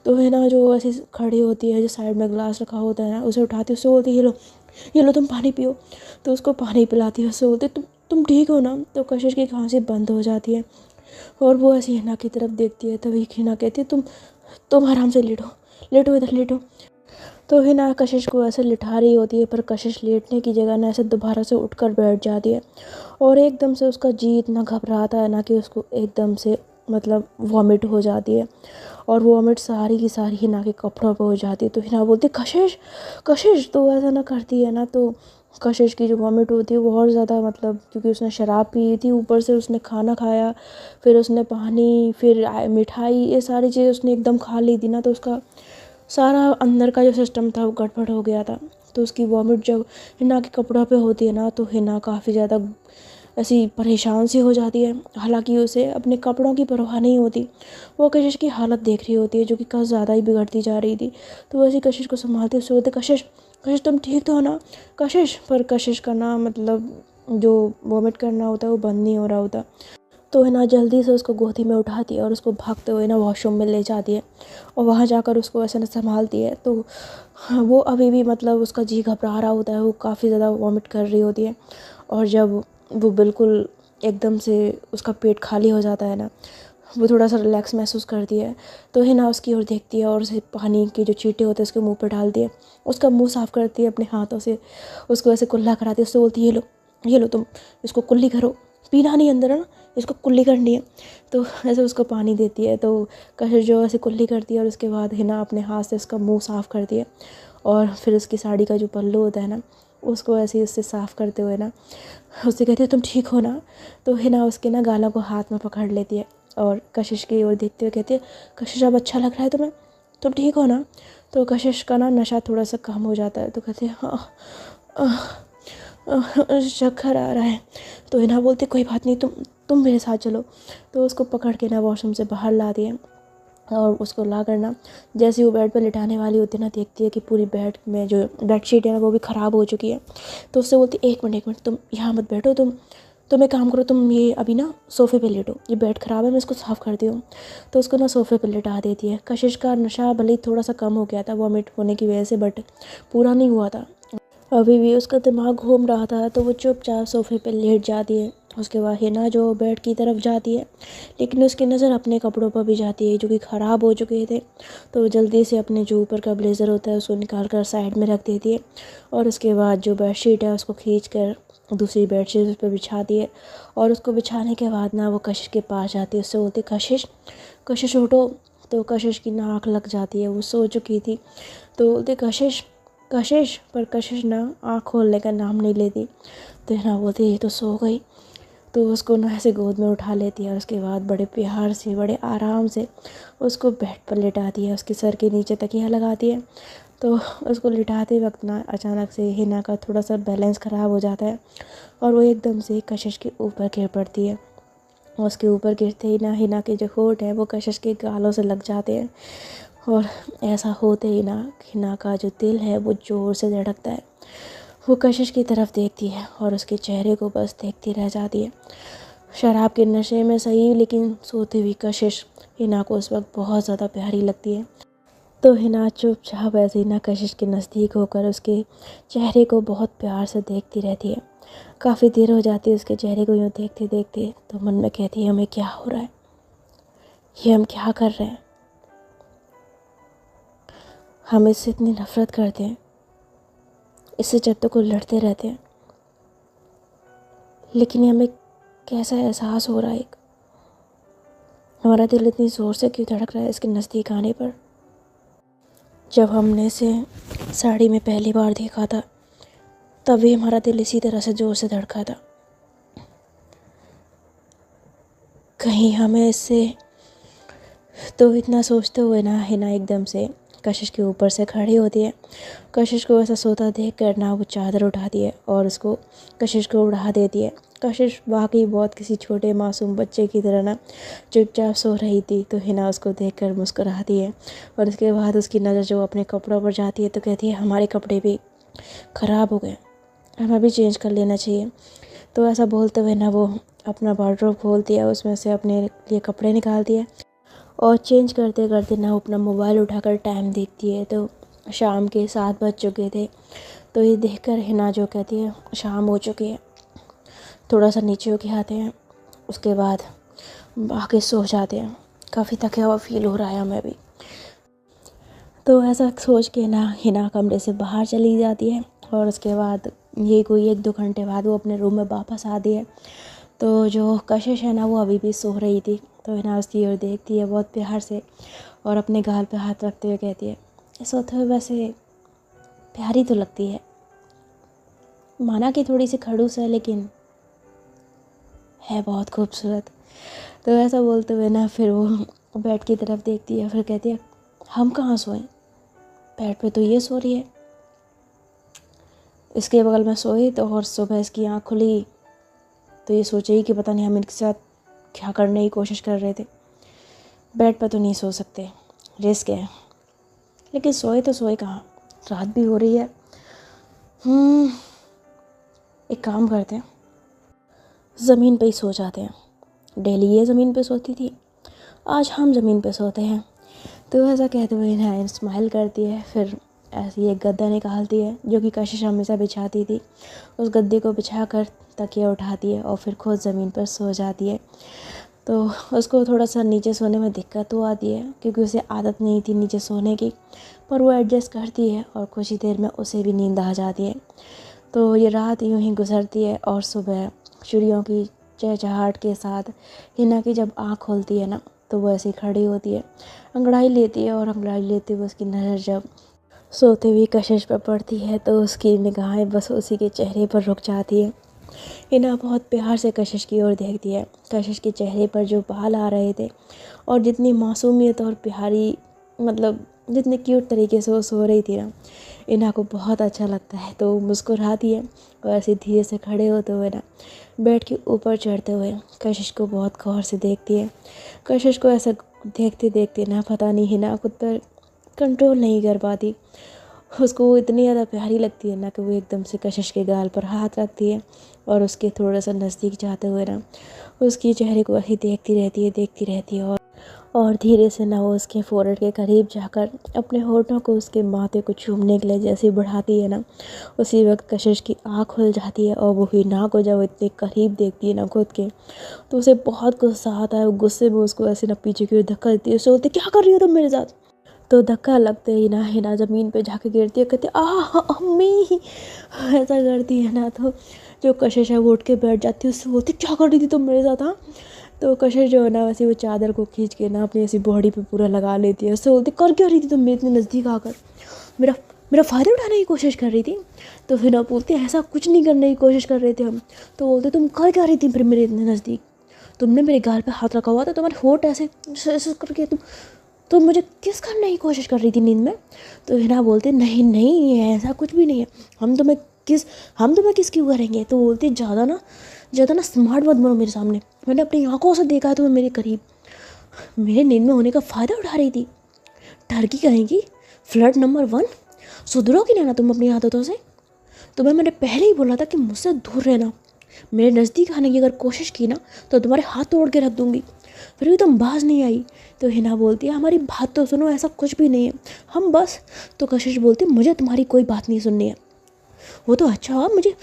तो हिना जो ऐसी खड़ी होती है, जो साइड में ग्लास रखा होता है ना, उसे उठाती है। उससे बोलती, ये लो तुम पानी पियो। तो उसको पानी पिलाती है। उससे बोलते, तुम ठीक हो ना? तो कशिश की खांसी बंद हो जाती है और वो ऐसी हिना की तरफ देखती है। तभी हिना कहती है, तुम आराम से लेटो, लेटो इधर लेटो। तो हिना कशिश को ऐसे लिटा रही होती है, पर कशिश लेटने की जगह ना ऐसे दोबारा से उठकर बैठ जाती है। और एकदम से उसका जी इतना घबराता है ना कि उसको एकदम से मतलब वॉमिट हो जाती है, और वॉमिट सारी की सारी हिना के कपड़ों पे हो जाती है। तो हिना बोलती, कशिश कशिश। तो ऐसा ना करती है ना, तो कशिश की जो वॉमिट होती है वो और ज़्यादा, मतलब क्योंकि उसने शराब पी थी, ऊपर से उसने खाना खाया, फिर उसने पानी, फिर मिठाई, ये सारी चीज़ें उसने एकदम खा ली थी ना, तो उसका सारा अंदर का जो सिस्टम था वो गड़बड़ हो गया था। तो उसकी वॉमिट जब हिना के कपड़ों पे होती है ना, तो हिना काफ़ी ज़्यादा ऐसी परेशान सी हो जाती है। हालांकि उसे अपने कपड़ों की परवाह नहीं होती, वो कशिश की हालत देख रही होती है, जो कि कुछ ज़्यादा ही बिगड़ती जा रही थी। तो वैसे कशिश को संभालते हुए बोलते, कशिश कशिश तुम ठीक तो हो ना? कशिश। पर कशिश का ना मतलब जो वॉमिट करना होता है वो बंद नहीं हो रहा होता। तो है ना जल्दी से उसको गोदी में उठाती है और उसको भागते हुए ना वॉशरूम में ले जाती है, और वहाँ जाकर उसको ऐसे ना संभालती है। तो हाँ, वो अभी भी मतलब उसका जी घबरा रहा होता है, वो काफ़ी ज़्यादा वॉमिट कर रही होती है। और जब वो बिल्कुल एकदम से उसका पेट खाली हो जाता है ना, वो थोड़ा सा रिलैक्स महसूस करती है, तो हिना उसकी ओर देखती है और उसे पानी के जो चींटे होते हैं उसके मुंह पर डालती है, उसका मुंह साफ़ करती है अपने हाथों से, उसको ऐसे कुल्ला कराती है। उससे बोलती है, ये लो तुम इसको कुल्ली करो, पीना नहीं अंदर है ना, इसको कुल्ली करनी है। तो ऐसे उसको पानी देती है। तो कशिश जो ऐसे कुल्ली करती है, और उसके बाद हिना अपने हाथ से उसका मुंह साफ़ करती है, और फिर उसकी साड़ी का जो पल्लू होता है ना, उसको ऐसे ही उससे साफ़ करते हुए ना उससे कहती है, तुम ठीक हो ना? तो हिना उसके ना गालों को हाथ में पकड़ लेती है, और कशिश की ओर देखते हुए कहती है, कशिश अब अच्छा लग रहा है तुम्हें? तुम ठीक हो ना? तो कशिश का ना नशा थोड़ा सा कम हो जाता है, तो कहती है, हाँ चक्कर आ रहा है। तो हिना बोलती, कोई बात नहीं, तुम मेरे साथ चलो। तो उसको पकड़ के ना वॉशरूम से बाहर ला दिए, और उसको ला कर ना जैसे वो बेड पर लिटाने वाली होती है ना, देखती है कि पूरी बेड में जो बेडशीट है ना वो भी ख़राब हो चुकी है। तो उससे बोलती, एक मिनट तुम यहाँ मत बैठो, तुम एक काम करो, तुम ये अभी ना सोफ़े पे लेटो, ये बेड ख़राब है, मैं इसको साफ़ करती हूँ। तो उसको ना सोफ़े पे लिटा देती है। कशिश का नशा भले ही थोड़ा सा कम हो गया था वॉमिट होने की वजह से, बट पूरा नहीं हुआ था, अभी भी उसका दिमाग घूम रहा था। तो वो चुपचाप सोफ़े पे लेट जाती है। उसके बाद हिना जो बेड की तरफ जाती है, लेकिन उसकी नज़र अपने कपड़ों पर भी जाती है जो कि ख़राब हो चुके थे। तो वो जल्दी से अपने जो ऊपर का ब्लेज़र होता है उसको निकाल कर साइड में रख देती है, और उसके बाद जो बेडशीट है उसको खींच कर दूसरी बेडशीट उस पर बिछाती है। और उसको बिछाने के बाद ना वो कशिश के पास जाती है, उससे बोलती, कशिश कशिश उठो। तो कशिश की नाक लग जाती है, वो सो चुकी थी। तो बोलते, कशिश कशिश। पर कशिश ना आँख खोलने का नाम नहीं लेती। तो ना बोलती, ये तो सो गई। तो उसको ना ऐसे गोद में उठा लेती है, और उसके बाद बड़े प्यार से बड़े आराम से उसको बेड पर लिटाती है, उसके सर के नीचे तकिया लगाती है। तो उसको लिटाते वक्त ना अचानक से हिना का थोड़ा सा बैलेंस ख़राब हो जाता है, और वो एकदम से कशिश के ऊपर गिर पड़ती है। और उसके ऊपर गिरते ही ना हिना के जो होंठ हैं वो कशिश के गालों से लग जाते हैं, और ऐसा होते ही ना हिना का जो दिल है वो ज़ोर से धड़कता है। वो कशिश की तरफ देखती है और उसके चेहरे को बस देखती रह जाती है। शराब के नशे में सही, लेकिन सोती हुई कशिश हिना को उस वक्त बहुत ज़्यादा प्यारी लगती है। तो हिना चुपचाप ऐसे ही ना कशिश के नज़दीक होकर उसके चेहरे को बहुत प्यार से देखती रहती है। काफ़ी देर हो जाती है उसके चेहरे को यूँ देखते देखते, तो मन में कहती है, हमें क्या हो रहा है, ये हम क्या कर रहे हैं? हम इससे इतनी नफ़रत करते हैं, इससे जब तक वो लड़ते रहते हैं, लेकिन हमें कैसा एहसास हो रहा है, हमारा दिल इतनी ज़ोर से क्यों धड़क रहा है इसके नज़दीक आने पर? जब हमने इसे साड़ी में पहली बार देखा था तभी हमारा दिल इसी तरह से ज़ोर से धड़का था। कहीं हमें इससे तो इतना सोचते हुए ना हिना एकदम से कशिश के ऊपर से खड़ी होती है। कशिश को ऐसा सोता देख कर ना वो चादर उठाती है और उसको कशिश को उड़ा देती है। कशिश वाकई बहुत किसी छोटे मासूम बच्चे की तरह ना चुपचाप सो रही थी। तो हिना उसको देखकर मुस्कुराती है और उसके बाद उसकी नज़र जो अपने कपड़ों पर जाती है तो कहती है हमारे कपड़े भी ख़राब हो गए, हमें भी चेंज कर लेना चाहिए। तो ऐसा बोलते हुए ना वो अपना वार्डरोब खोलती है, उसमें से अपने लिए कपड़े निकालती है और चेंज करते करते ना वो अपना मोबाइल उठाकर टाइम देखती है। तो शाम के 7 बज चुके थे। तो ये देखकर हिना जो कहती है शाम हो चुकी है, थोड़ा सा नीचे होके आते हैं, उसके बाद आके सो जाते हैं। काफ़ी थका हुआ फील हो रहा है हमें भी। तो ऐसा सोच के ना हिना कमरे से बाहर चली जाती है और उसके बाद ये कोई 1-2 घंटे बाद वो अपने रूम में वापस आती है। तो जो कशिश है ना वो अभी भी सो रही थी। तो हिना उसकी ओर देखती है बहुत प्यार से और अपने गाल पे हाथ रखते हुए कहती है ये सोते हुए वैसे प्यारी तो लगती है, माना कि थोड़ी सी खड़ूस है लेकिन है बहुत खूबसूरत। तो ऐसा बोलते हुए ना फिर वो बेड की तरफ देखती है, फिर कहती है हम कहाँ सोएं, बेड पे तो ये सो रही है। इसके बगल में सोई तो और सुबह इसकी आँख खुली तो ये सोचेगी कि पता नहीं हम इनके साथ क्या करने की कोशिश कर रहे थे। बेड पर तो नहीं सो सकते, रिस्क है। लेकिन सोए तो सोए कहाँ, रात भी हो रही है। एक काम करते हैं, ज़मीन पे ही सो जाते हैं। डेली ये ज़मीन पे सोती थी, आज हम ज़मीन पे सोते हैं। तो ऐसा कहते हुए ना स्माइल करती है, फिर ऐसी एक गद्दा निकालती है जो कि कशिश हमेशा बिछाती थी। उस गद्दे को बिछा कर तकिया उठाती है और फिर खुद ज़मीन पर सो जाती है। तो उसको थोड़ा सा नीचे सोने में दिक्कत तो आती है क्योंकि उसे आदत नहीं थी नीचे सोने की, पर वो एडजस्ट करती है और कुछ ही देर में उसे भी नींद आ जाती है। तो ये रात यूं ही गुजरती है और सुबह चिड़ियों की चहचहाहट के साथ हिना की जब आँख खोलती है ना तो वो ऐसी खड़ी होती है, अंगड़ाई लेती है और अंगड़ाई लेते हुए उसकी नज़र जब सोते हुए कशिश पर पड़ती है तो उसकी निगाहें बस उसी के चेहरे पर रुक जाती है। हिना बहुत प्यार से कशिश की ओर देखती है। कशिश के चेहरे पर जो बाल आ रहे थे और जितनी मासूमियत और प्यारी मतलब जितने क्यूट तरीके से वो सो रही थी ना, हिना को बहुत अच्छा लगता है। तो मुस्कुराती है और ऐसे धीरे से खड़े होते हुए ना बेड के ऊपर चढ़ते हुए कशिश को बहुत गौर से देखती है। कशिश को ऐसा देखते देखते ना पता नहीं हिना खुद पर कंट्रोल नहीं कर पाती। उसको वो इतनी ज़्यादा प्यारी लगती है ना कि वो एकदम से कशिश के गाल पर हाथ रखती है और उसके थोड़ा सा नज़दीक जाते हुए ना उसके चेहरे को ऐसे देखती रहती है और धीरे से ना वो उसके फोrehead के करीब जाकर अपने होठों को उसके माथे को चूमने के लिए जैसे बढ़ाती है ना, उसी वक्त कशिश की आँख खुल जाती है और वो हिना को जब इतने करीब देखती है ना खुद के तो उसे बहुत गुस्सा आता है। गुस्से में उसको ऐसे ना पीछे की ओर धक्का देती है, उससे बोलती क्या कर रही हो तुम मेरे साथ। तो धक्का लगते ही ना हिना ज़मीन पे जाके गिरती है, कहती आह अम्मी, ऐसा करती है ना। तो जो कशिश है वो उठ के बैठ जाती है, उससे बोलती क्या कर रही थी तुम मेरे साथ। हाँ, तो कशिश जो है ना वैसे वो चादर को खींच के ना अपनी ऐसी बॉडी पे पूरा लगा लेती है। उससे बोलती कर क्या रही थी तुम मेरे इतने नज़दीक आकर, मेरा मेरा फ़ायदा उठाने की कोशिश कर रही थी। तो फिर ना बोलती ऐसा कुछ नहीं करने की कोशिश कर रहे थे हम। तो बोलते तुम कर क्या रही थी फिर मेरे इतने नज़दीक, तुमने मेरे गाल पे हाथ रखा हुआ था, तुम्हारे होठ ऐसे ऐसे करके तो मुझे किस करने की कोशिश कर रही थी नींद में। तो हिना बोलते नहीं नहीं ऐसा कुछ भी नहीं है, हम तुम्हें किस क्यों करेंगे। तो बोलते ज़्यादा ना स्मार्ट मत बनो मेरे सामने, मैंने अपनी आंखों से देखा है तुम्हें मेरे करीब, मेरे नींद में होने का फ़ायदा उठा रही थी। टर्की कहेंगी फ्लर्ट नंबर 1, सुधरोगी ना तुम अपनी आदतों से। तुम्हें मैंने पहले ही बोला था कि मुझसे दूर रहना, मेरे नज़दीक आने की अगर कोशिश की ना तो तुम्हारे हाथ तोड़ के रख दूँगी। फिर भी तुम बाज नहीं आई। तो हिना बोलती है हमारी बात तो सुनो, ऐसा कुछ भी नहीं है हम बस। तो कशिश बोलती मुझे तुम्हारी कोई बात नहीं सुननी है। वो तो अच्छा हुआ मुझे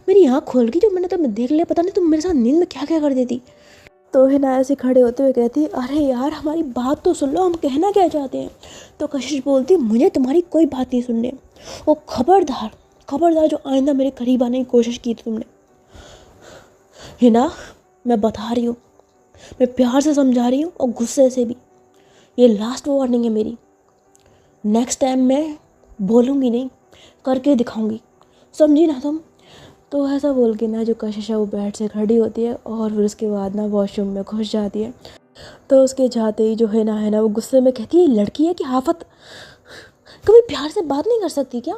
मेरी आँख खोल गई जो मैंने तुम्हें देख लिया, पता नहीं तुम मेरे साथ नींद में क्या क्या कर देती। तो हिना ऐसे खड़े होते हुए कहती अरे यार हमारी बात तो सुन लो, हम कहना क्या चाहते हैं। तो कशिश बोलती मुझे तुम्हारी कोई बात नहीं सुननी है। वो खबरदार जो आइंदा मेरे करीब आने की कोशिश की थी तुमने। हिना मैं बता रही हूँ, मैं प्यार से समझा रही हूँ और गुस्से से भी, ये लास्ट वार्निंग है मेरी। नेक्स्ट टाइम मैं बोलूँगी नहीं, करके दिखाऊंगी, समझी ना तुम। तो ऐसा बोल के ना जो कशिश है वो बेड से खड़ी होती है और फिर उसके बाद ना वॉशरूम में घुस जाती है। तो उसके जाते ही जो है ना वो गुस्से में कहती है, लड़की है कि आफत, कभी प्यार से बात नहीं कर सकती क्या?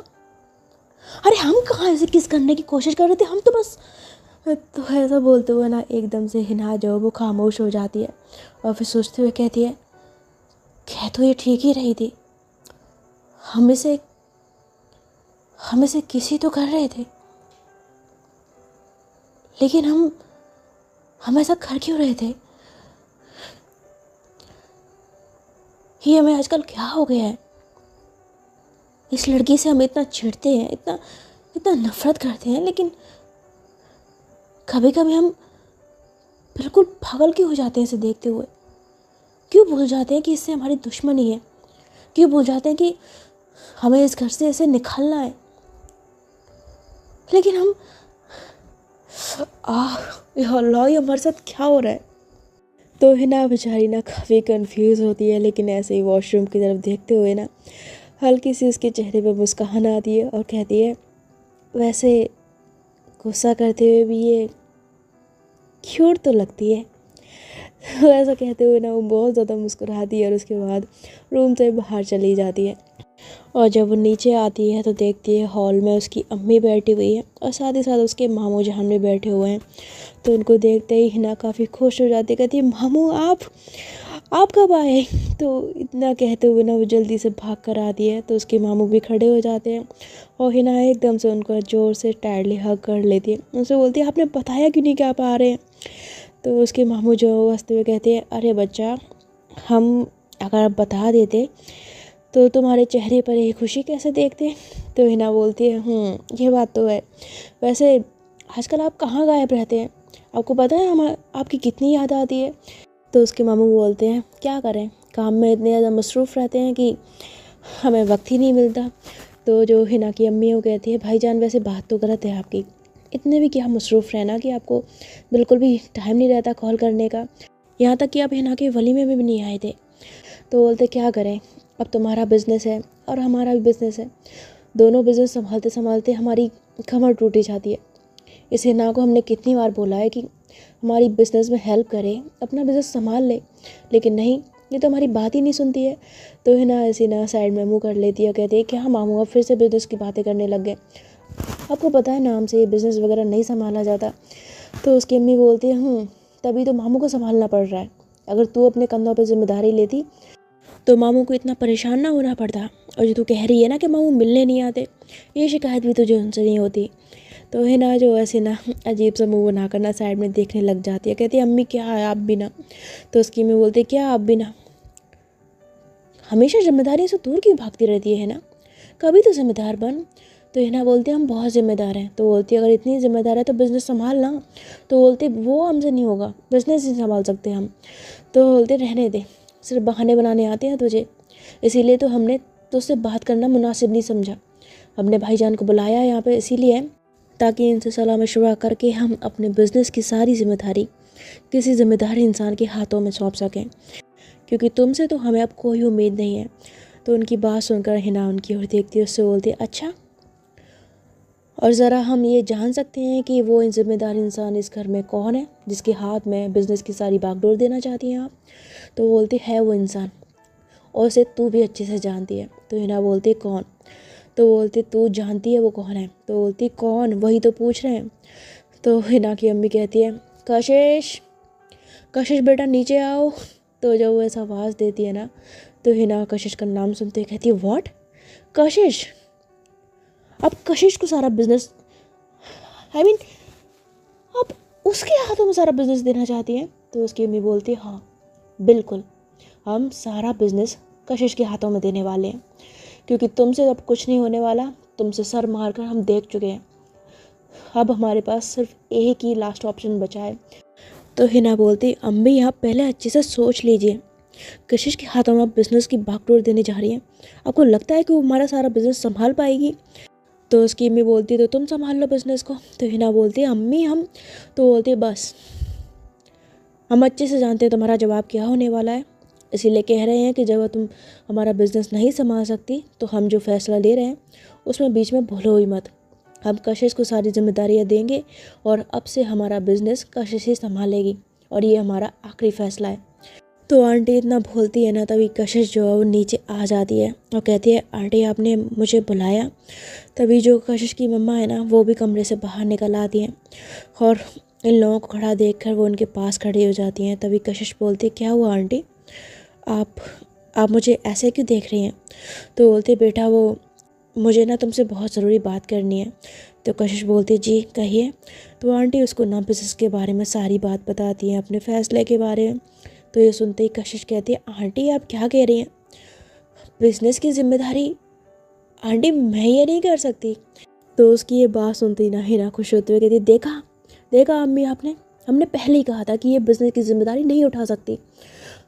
अरे हम कहाँ ऐसे किस करने की कोशिश कर रहे थे, हम तो बस। तो ऐसा बोलते हुए ना एकदम से हिना जो वो खामोश हो जाती है और फिर सोचते हुए कहती है, कह तो ये ठीक ही रही थी, हम इसे किसी तो कर रहे थे, लेकिन हम ऐसा कर क्यों रहे थे? ये हमें आजकल क्या हो गया है? इस लड़की से हम इतना चिढ़ते हैं, इतना इतना नफरत करते हैं, लेकिन कभी कभी हम बिल्कुल पागल क्यों हो जाते हैं इसे देखते हुए? क्यों भूल जाते हैं कि इससे हमारी दुश्मनी है? क्यों भूल जाते हैं कि हमें इस घर से ऐसे निकालना है? लेकिन हम या अल्लाह, ये हमारे साथ क्या हो रहा है? तो हिना बेचारी ना काफ़ी कंफ्यूज होती है, लेकिन ऐसे ही वॉशरूम की तरफ देखते हुए ना हल्की सी उसके चेहरे पर मुस्कान आती है और कहती है, वैसे गुस्सा करते हुए भी ये क्यूट तो लगती है। तो ऐसा कहते हुए ना वो बहुत ज़्यादा मुस्कुराती है और उसके बाद रूम से बाहर चली जाती है। और जब वो नीचे आती है तो देखती है हॉल में उसकी अम्मी बैठी हुई है और साथ ही साथ उसके मामू जहान भी बैठे हुए हैं। तो उनको देखते ही हिना काफ़ी खुश हो जाती है, कहती है, मामू आप कब आए? तो इतना कहते हुए ना वो जल्दी से भाग कर आती है। तो उसके मामू भी खड़े हो जाते हैं और हिना एकदम से उनको ज़ोर से टाइटली हग कर लेती है। उनसे बोलती है, आपने बताया क्यों नहीं कि आप आ रहे हैं? तो उसके मामू जो हंसते हुए कहते हैं, अरे बच्चा, हम अगर आप बता देते तो तुम्हारे चेहरे पर ये खुशी कैसे देखते? तो हिना बोलती है, ये बात तो है। वैसे आजकल आप कहाँ गायब रहते हैं? आपको पता है हम आपकी कितनी याद आती है? तो उसके मामू बोलते हैं, क्या करें, काम में इतने ज़्यादा मसरूफ़ रहते हैं कि हमें वक्त ही नहीं मिलता। तो जो हिना की अम्मी है वो कहती है, भाईजान वैसे बात तो गलत है आपकी, इतने भी क्या मसरूफ़ रहना कि आपको बिल्कुल भी टाइम नहीं रहता कॉल करने का। यहाँ तक कि आप हिना के वली में भी नहीं आए थे। तो बोलते, क्या करें, अब तुम्हारा बिज़नेस है और हमारा भी बिज़नेस है, दोनों बिज़नेस संभालते संभालते हमारी कमर टूटी जाती है। इस हिना को हमने कितनी बार बोला है कि हमारी बिज़नेस में हेल्प करे, अपना बिज़नेस संभाल ले, लेकिन नहीं, ये तो हमारी बात ही नहीं सुनती है। तो हिना ऐसी ना साइड में मुँह कर लेती है, कहती है, क्या मामू अब फिर से बिज़नेस की बातें करने लग गए? आपको पता है नाम से ये बिज़नेस वगैरह नहीं संभाला जाता। तो उसकी अम्मी बोलती है, तभी तो मामू को संभालना पड़ रहा है। अगर तू अपने कंधों पर जिम्मेदारी लेती तो मामू को इतना परेशान ना होना पड़ता। और जो तू कह रही है ना कि मामू मिलने नहीं आते, ये शिकायत भी तुझे उनसे नहीं होती। तो है ना जो ऐसे ना अजीब सा मुंह बनाकर ना साइड में देखने लग जाती है, कहती है, अम्मी क्या है आप भी ना? तो उसकी अम्मी बोलती है, क्या आप भी ना हमेशा जिम्मेदारी से दूर क्यों भागती रहती है ना, कभी तो जिम्मेदार बन। तो हिना बोलती है, हम बहुत ज़िम्मेदार हैं। तो बोलती है, अगर इतनी ज़िम्मेदार है तो बिज़नेस संभालना। तो बोलते, वो हमसे नहीं होगा, बिज़नेस ही संभाल सकते हम। तो बोलते, रहने दे, सिर्फ बहाने बनाने आते हैं तुझे, इसीलिए तो हमने तुझसे बात करना मुनासिब नहीं समझा। हमने भाईजान को बुलाया यहाँ पे इसीलिए ताकि इनसे सलाह मशवरा करके हम अपने बिज़नेस की सारी जिम्मेदारी किसी ज़िम्मेदार इंसान के हाथों में सौंप सकें, क्योंकि तुमसे तो हमें अब कोई उम्मीद नहीं है। तो उनकी बात सुनकर हिना उनकी ओर देखती है, उससे बोलती है, अच्छा, और ज़रा हम ये जान सकते हैं कि वो जिम्मेदार इंसान इस घर में कौन है जिसके हाथ में बिज़नेस की सारी बागडोर देना चाहती हैं आप? तो बोलती है, वो इंसान, और उसे तू भी अच्छे से जानती है। तो हिना बोलती है, कौन? तो बोलती, तू जानती है वो कौन है? तो बोलती, कौन, वही तो पूछ रहे हैं। तो हिना की अम्मी कहती है, कशिश, कशिश बेटा नीचे आओ। तो जब वो ऐसा आवाज़ देती है ना तो हिना कशिश का नाम सुनते कहती है, व्हाट, कशिश? अब कशिश को सारा बिजनेस, अब उसके हाथों में सारा बिजनेस देना चाहती हैं? तो उसकी अम्मी बोलती है, हाँ बिल्कुल, हम सारा बिजनेस कशिश के हाथों में देने वाले हैं, क्योंकि तुमसे अब कुछ नहीं होने वाला, तुमसे सर मार कर हम देख चुके हैं, अब हमारे पास सिर्फ एक ही लास्ट ऑप्शन बचा है। तो हिना बोलती, अम्मी आप पहले अच्छे से सोच लीजिए, कशिश के हाथों में आप बिज़नेस की बागडोर देने जा रही हैं, आपको लगता है कि वो हमारा सारा बिज़नेस संभाल पाएगी? तो उसकी अम्मी बोलती, तो तुम संभाल लो बिज़नेस को। तो हिना बोलती है, अम्मी हम, तो बोलती है, बस हम अच्छे से जानते हैं तुम्हारा जवाब क्या होने वाला है, इसीलिए कह रहे हैं कि जब तुम हमारा बिज़नेस नहीं संभाल सकती तो हम जो फ़ैसला ले रहे हैं उसमें बीच में भूलो ही मत। हम कशिश को सारी जिम्मेदारियाँ देंगे और अब से हमारा बिज़नेस कशिश ही संभालेगी और ये हमारा आखिरी फ़ैसला है। तो आंटी इतना बोलती है ना, तभी कशिश जो है वो नीचे आ जाती है और कहती है आंटी आपने मुझे बुलाया। तभी जो कशिश की मम्मा है ना वो भी कमरे से बाहर निकल आती हैं और इन लोगों को खड़ा देखकर वो उनके पास खड़ी हो जाती हैं। तभी कशिश बोलती है क्या हुआ आंटी, आप मुझे ऐसे क्यों देख रही हैं। तो बोलती बेटा वो मुझे ना तुमसे बहुत ज़रूरी बात करनी है। तो कशिश बोलती जी कहिए। तो आंटी उसको ना बिज़नेस के बारे में सारी बात बताती हैं, अपने फ़ैसले के बारे में। तो ये सुनते ही कशिश कहती है आंटी आप क्या कह रही हैं, बिज़नेस की जिम्मेदारी आंटी मैं ये नहीं कर सकती। तो उसकी ये बात सुनते ही ना हिना खुश होते हुए कहती देखा देखा अम्मी हमने पहले ही कहा था कि ये बिज़नेस की जिम्मेदारी नहीं उठा सकती,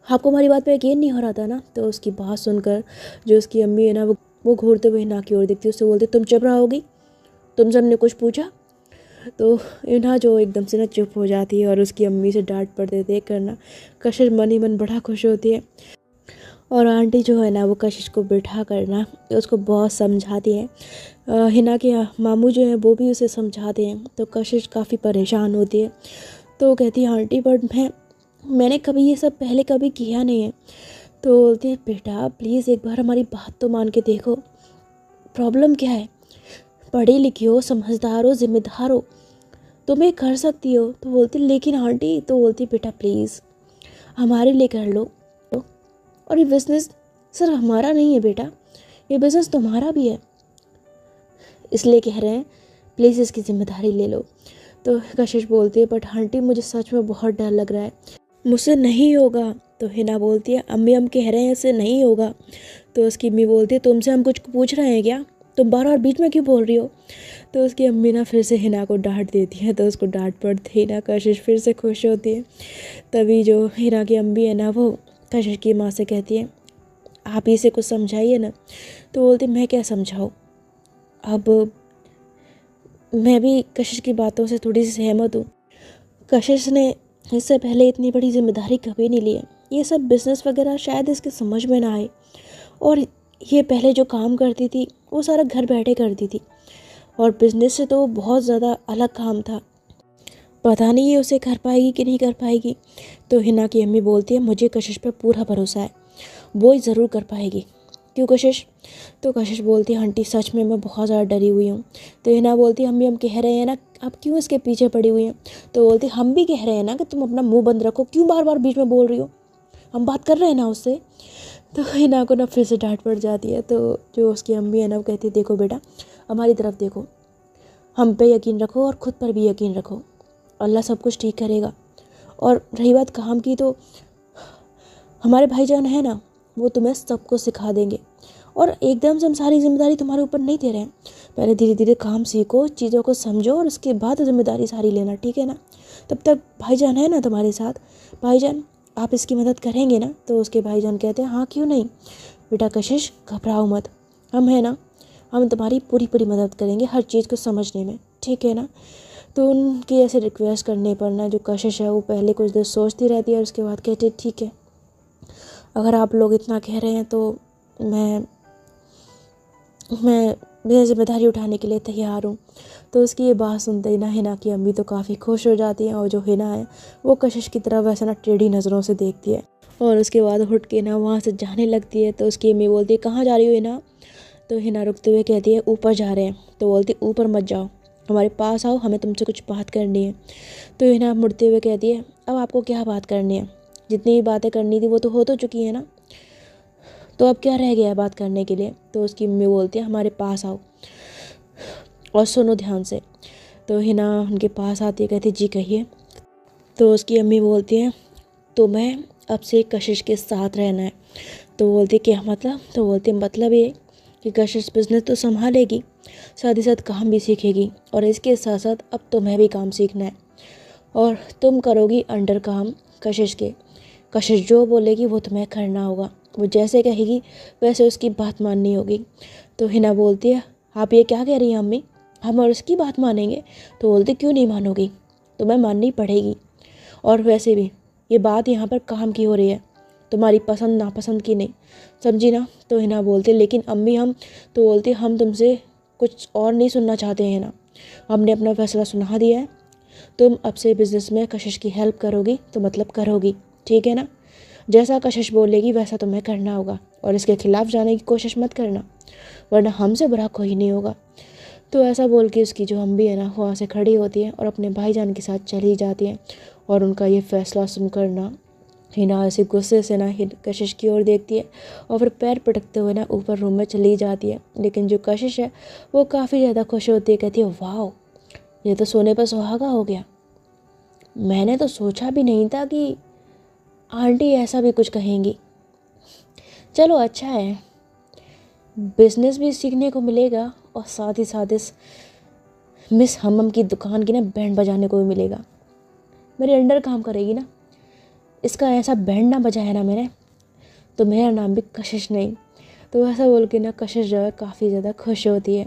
आपको हमारी बात पे यकीन नहीं हो रहा था ना। तो उसकी बात सुनकर जो उसकी अम्मी है ना वो घूरते हुए हिना की ओर देखती, उससे बोलती तुम चुप रहोगी, तुमसे हमने कुछ पूछा। तो हिना जो एकदम से ना चुप हो जाती है और उसकी अम्मी से डांट पड़ते देख कर ना कशिश मन ही मन बड़ा खुश होती है। और आंटी जो है ना वो कशिश को बिठा कर ना उसको बहुत समझाती है। हिना के मामू जो हैं वो भी उसे समझाते हैं। तो कशिश काफ़ी परेशान होती है। तो वो कहती है आंटी बट मैंने कभी ये सब पहले कभी किया नहीं है। तो बोलती है बेटा प्लीज़ एक बार हमारी बात तो मान के देखो, प्रॉब्लम क्या है, पढ़ी लिखी हो, समझदार हो, जिम्मेदार हो, तुम ये कर सकती हो। तो बोलती लेकिन आंटी, तो बोलती बेटा प्लीज़ हमारे लिए कर लो, और ये बिज़नेस सिर्फ हमारा नहीं है बेटा, ये बिज़नेस तुम्हारा भी है, इसलिए कह रहे हैं प्लीज़ इसकी ज़िम्मेदारी ले लो। तो कशिश बोलती है बट आंटी मुझे सच में बहुत डर लग रहा है, मुझसे नहीं होगा। तो हिना बोलती है अम्मी हम कह रहे हैं इससे नहीं होगा। तो उसकी अम्मी बोलती है तुमसे हम कुछ पूछ रहे हैं क्या, तुम बार बार बीच में क्यों बोल रही हो। तो उसकी अम्मी ना फिर से हिना को डांट देती है। तो उसको डांट पड़ती ही ना कशिश फिर से खुश होती है। तभी जो हिना की अम्मी है ना वो कशिश की माँ से कहती है आप ही से कुछ समझाइए ना। तो बोलती मैं क्या समझाऊँ, अब मैं भी कशिश की बातों से थोड़ी सी सहमत हूँ। कशिश ने इससे पहले इतनी बड़ी जिम्मेदारी कभी नहीं ली है, ये सब बिज़नेस वगैरह शायद इसके समझ में ना आए, और ये पहले जो काम करती थी वो सारा घर बैठे करती थी, और बिज़नेस से तो बहुत ज़्यादा अलग काम था, पता नहीं ये उसे कर पाएगी कि नहीं कर पाएगी। तो हिना की अम्मी बोलती है मुझे कशिश पर पूरा भरोसा है, वो ही ज़रूर कर पाएगी, क्यों कशिश। तो कशिश बोलती है आंटी सच में मैं बहुत ज़्यादा डरी हुई हूँ। तो हिना बोलती है अम्मी हम कह रहे हैं ना आप क्यों इसके पीछे पड़ी हुई हैं। तो बोलती हम भी कह रहे हैं ना कि तुम अपना मुंह बंद रखो, क्यों बार बार बीच में बोल रही हो, हम बात कर रहे हैं ना उससे। तो हिना को ना फिर से डांट पड़ जाती है। तो जो उसकी अम्मी है ना वो कहती है देखो बेटा हमारी तरफ देखो, हम पे यकीन रखो और ख़ुद पर भी यकीन रखो, अल्लाह सब कुछ ठीक करेगा। और रही बात काम की, तो हमारे भाईजान है ना वो तुम्हें सब कुछ सिखा देंगे, और एकदम से हम सारी जिम्मेदारी तुम्हारे ऊपर नहीं दे रहे हैं, पहले धीरे धीरे काम सीखो, चीज़ों को समझो और उसके बाद जिम्मेदारी सारी लेना, ठीक है ना। तब तक भाईजान है ना तुम्हारे साथ, भाईजान आप इसकी मदद करेंगे ना। तो उसके भाईजान कहते हैं हाँ क्यों नहीं बेटा कशिश घबराओ मत, हम है ना, हम तुम्हारी पूरी पूरी मदद करेंगे हर चीज़ को समझने में, ठीक है ना। तो उनकी ऐसे रिक्वेस्ट करने पर ना जो कशिश है वो पहले कुछ देर सोचती रहती है और उसके बाद कहती है ठीक है, अगर आप लोग इतना कह रहे हैं तो मैं जिम्मेदारी उठाने के लिए तैयार हूँ। तो उसकी ये बात सुनते ही ना हिना की अम्मी तो काफ़ी खुश हो जाती हैं, और जो हिना है वो कशिश की तरफ वैसे ना टेढ़ी नज़रों से देखती है, और उसके बाद उठ के ना वहाँ से जाने लगती है। तो उसकी अम्मी बोलती है कहाँ जा रही हो हिना। तो हिना रुकते हुए कहती है ऊपर जा रहे हैं। तो बोलती ऊपर मत जाओ, हमारे पास आओ, हमें तुमसे कुछ बात करनी है। तो हिना मुड़ते हुए कहती है अब आपको क्या बात करनी है, जितनी भी बातें करनी थी वो तो हो तो चुकी है ना, तो अब क्या रह गया है बात करने के लिए। तो उसकी अम्मी बोलती है हमारे पास आओ और सुनो ध्यान से। तो हिना उनके पास आती है, कहती जी कहिए। तो उसकी अम्मी बोलती है तुम्हें अब से कशिश के साथ रहना है। तो बोलती क्या मतलब। तो बोलती मतलब ये कि कशिश बिज़नेस तो संभालेगी, साथ ही साथ काम भी सीखेगी, और इसके साथ साथ अब तुम्हें भी काम सीखना है, और तुम करोगी अंडर काम कशिश के, कशिश जो बोलेगी वो तुम्हें करना होगा, वो जैसे कहेगी वैसे उसकी बात माननी होगी। तो हिना बोलती है आप ये क्या कह रही हैं अम्मी, हम और उसकी बात मानेंगे। तो बोलती क्यों नहीं मानोगी, तुम्हें माननी पड़ेगी, और वैसे भी ये बात यहाँ पर काम की हो रही है, तुम्हारी पसंद नापसंद की नहीं, समझी ना। तो हिना बोलती लेकिन अम्मी हम, तो बोलती हम तुमसे कुछ और नहीं सुनना चाहते हैं ना, हमने अपना फैसला सुना दिया है। तुम अब से बिज़नेस में कशिश की हेल्प करोगी तो मतलब करोगी, ठीक है ना। जैसा कशिश बोलेगी वैसा तुम्हें करना होगा और इसके खिलाफ जाने की कोशिश मत करना, वरना हमसे बुरा कोई नहीं होगा। तो ऐसा बोल के उसकी जो अम्मी है ना वहाँ से खड़ी होती है और अपने भाईजान के साथ चली जाती है। और उनका ये फैसला सुनकर ना हिना ऐसे गुस्से से ना कशिश की ओर देखती है और फिर पैर पटकते हुए ना ऊपर रूम में चली जाती है। लेकिन जो कशिश है वो काफ़ी ज़्यादा खुश होती है, कहती है वाह ये तो सोने पर सुहागा हो गया, मैंने तो सोचा भी नहीं था कि आंटी ऐसा भी कुछ कहेंगी। चलो अच्छा है, बिजनेस भी सीखने को मिलेगा और साथ ही साथ इस मिस हमम की दुकान की ना बैंड बजाने को भी मिलेगा। मेरे अंडर काम करेगी ना, इसका ऐसा बैंड ना बजाया ना मैंने तो मेरा नाम भी कशिश नहीं। तो ऐसा बोल के ना कशिश जो है काफ़ी ज़्यादा खुश होती है।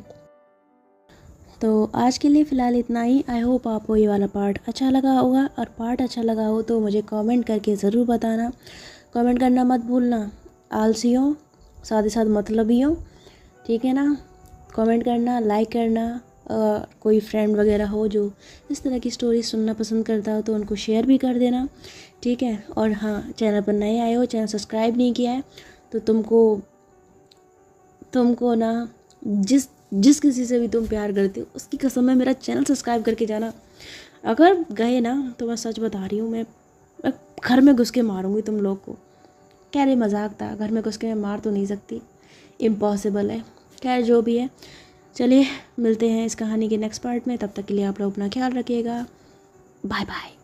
तो आज के लिए फ़िलहाल इतना ही। आई होप आपको ये वाला पार्ट अच्छा लगा होगा, और पार्ट अच्छा लगा हो तो मुझे कमेंट करके ज़रूर बताना। कमेंट करना मत भूलना, आलसी हो साथ ही साथ मतलबी हो, ठीक है ना। कमेंट करना, लाइक करना, कोई फ्रेंड वगैरह हो जो इस तरह की स्टोरी सुनना पसंद करता हो तो उनको शेयर भी कर देना, ठीक है। और हाँ, चैनल पर नए आए हो, चैनल सब्सक्राइब नहीं किया है तो तुमको ना जिस किसी से भी तुम प्यार करते हो उसकी कसम है मेरा चैनल सब्सक्राइब करके जाना। अगर गए ना तो मैं सच बता रही हूँ, मैं घर में घुस के मारूंगी तुम लोग को। कह रही मजाक था, घर में घुस के मैं मार तो नहीं सकती, इम्पॉसिबल है। खैर जो भी है, चलिए मिलते हैं इस कहानी के नेक्स्ट पार्ट में। तब तक के लिए आप लोग अपना ख्याल रखिएगा। Bye bye.